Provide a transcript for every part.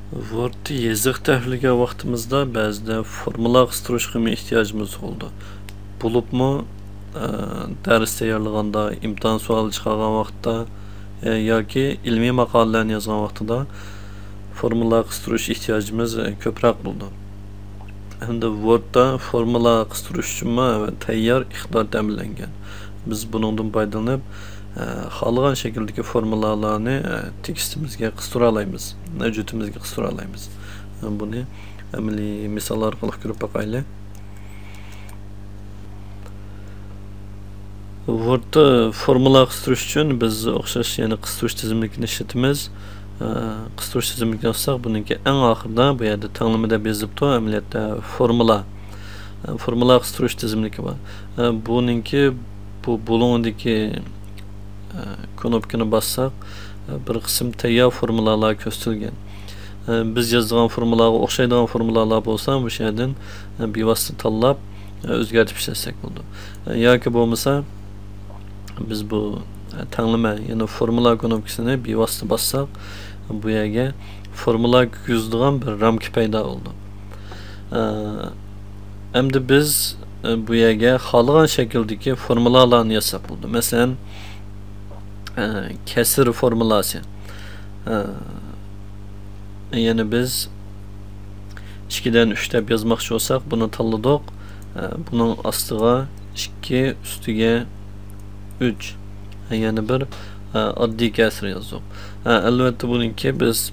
Word yazıq təhlükə vaxtımızda bəzide formula qıstırışqı ihtiyacımız oldu. Bulubmu dərs tayyorlaganda, imtahan sualı çıxarğan vaxtda yoki ilmiy maqolalarni yazgan vaxtida formula qıstırış ihtiyacımız ko'proq bo'ldi. Endi Wordda formula qıstırış uchun tayyor iqtidor ta'minlangan. Biz buningdan foydalanib xohlagan shakldagi formulalarni tekstimizga qistura olamiz, mavjudimizga qistura olamiz. Buni amaliy misollar orqali ko'rib boqaylik. Wordda formula qistirish uchun biz o'xshash yana qistirish tizimligini ishlatamiz. Qistirish tizimligini olsak, buningki eng oxirida bu yerda tanlama deb yozibdi, amaliyotda formula qistirish tizimligi bor. Buningki bu bulungdagi knopkani bassak bir qism tayyor formulalar ko'rsatilgan. Biz yozgan formulaga o'xshaydigan formulalar bo'lsa, bu yerdan bevosita tanlab o'zgartib ishlasak bo'ladi. Yoki bo'lmasa biz bu tanlama, ya'ni formula knopkasini bevosita bassak, bu yerga formula yozadigan bir ramka paydo bo'ldi. Endi biz bu yerga xohlagan shakldagi formulalarni yozsak bo'ldi. Masalan, kesir formulası. Yani biz 2'den 3 deb yazmoqchi olsak, bunu tanladık. Bunun astıga 2 üstüge 3. Yani bir addi kesir yazdık. Elbette bununki biz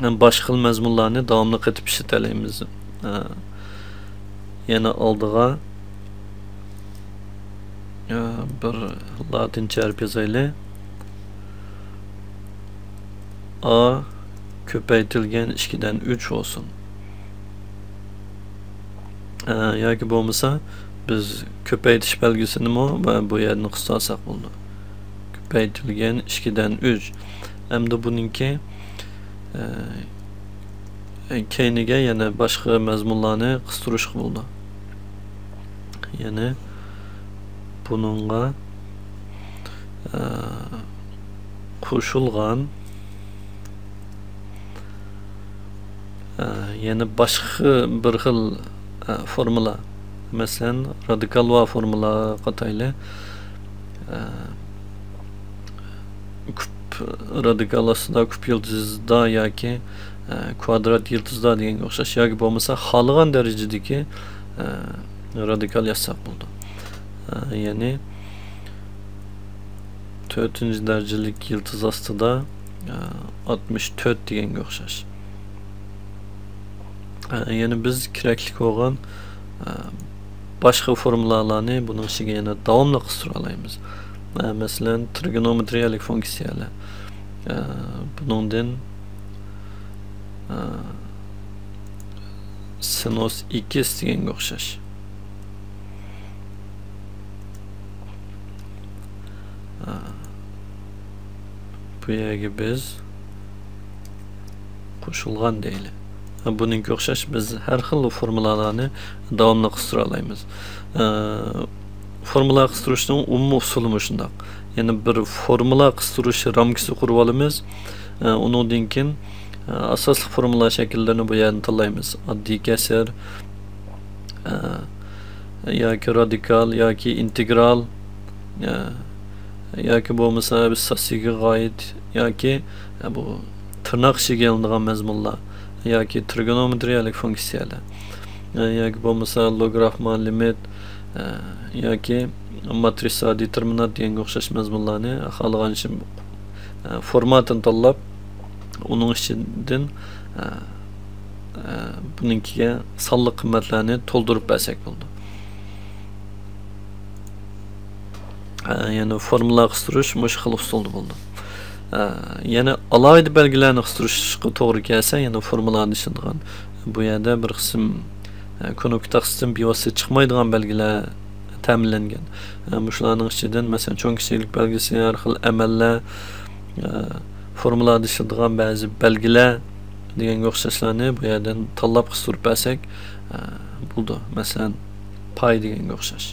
başka mazmunlarni davamlı qetib işletelaymiz. Yani aldığa bir latincha harf yazaylik. A ko'paytirilgan 2'den 3 olsun. Yoki bo'lmasa biz ko'paytirish belgisini bu yerni qistalsak bo'ldi. Ko'paytirilgan 2'den 3. Hamda buningki keyniga yana boshqa mazmunlarni qistirish bo'ldi. Yani bununla qo'shilgan yani başka bir xil formula, masalan radikal va formula qatayli küp radikal aslında küp yıldızda yoki kvadrat yıldızda deganga o'xshash, yoki bo'lmasa xohlagan darajadagi radikal yazsak bo'ldi. Yani 4. derecelik yıldız aslında 64 deganga o'xshash. Yani biz kerakli bo'lgan boshqa formulalarni buning ichiga yana davomli qistura olamiz. Masalan, trigonometriyalik funksiyalar. Buningdan sinus 2 deganga o'xshash. Bu yerga biz qo'shilgan deylik. Buningga o'xshash biz har xil formulalarni davomli qistura olamiz. Formula qistirishning umumiy usuli shunday. Ya'ni bir formula qistirish ramkasi qurib olamiz. Undan keyin asosli formula shakllarini bu yerni tanlaymiz. Oddiy kasr yoki radikal yoki integral yoki bo'lmasa biz sassiga g'oyat yoki bu tirnoq ichiga olinadigan mazmunlar yoki trigonometriyalik funksiyalar yoki bo'lmasa logaritma limit yoki matrisa determinant deganga o'xshash mazmunlarni xohlagancha formatini tanlab uning ichidan buningkiga sonli qiymatlarni to'ldirib bersak bo'ldi. Yani formula qistirish mush xil usulda bo'ldi. Yani alayda belgilarni qistirishga to'g'ri kelsa, yani formulalarni ishlatgan bu yerda bir qism knopka taqsimdan bevosita chiqmaydigan belgilar ta'minlangan. Shularning ichidan masalan cho'ng kichiklik belgisi, har xil amallar, formulalarda ishlatadigan ba'zi belgilar deganga o'xshashlarni bu yerdan tanlab qistirib bersak bo'ldi. Masalan pay deganga o'xshash.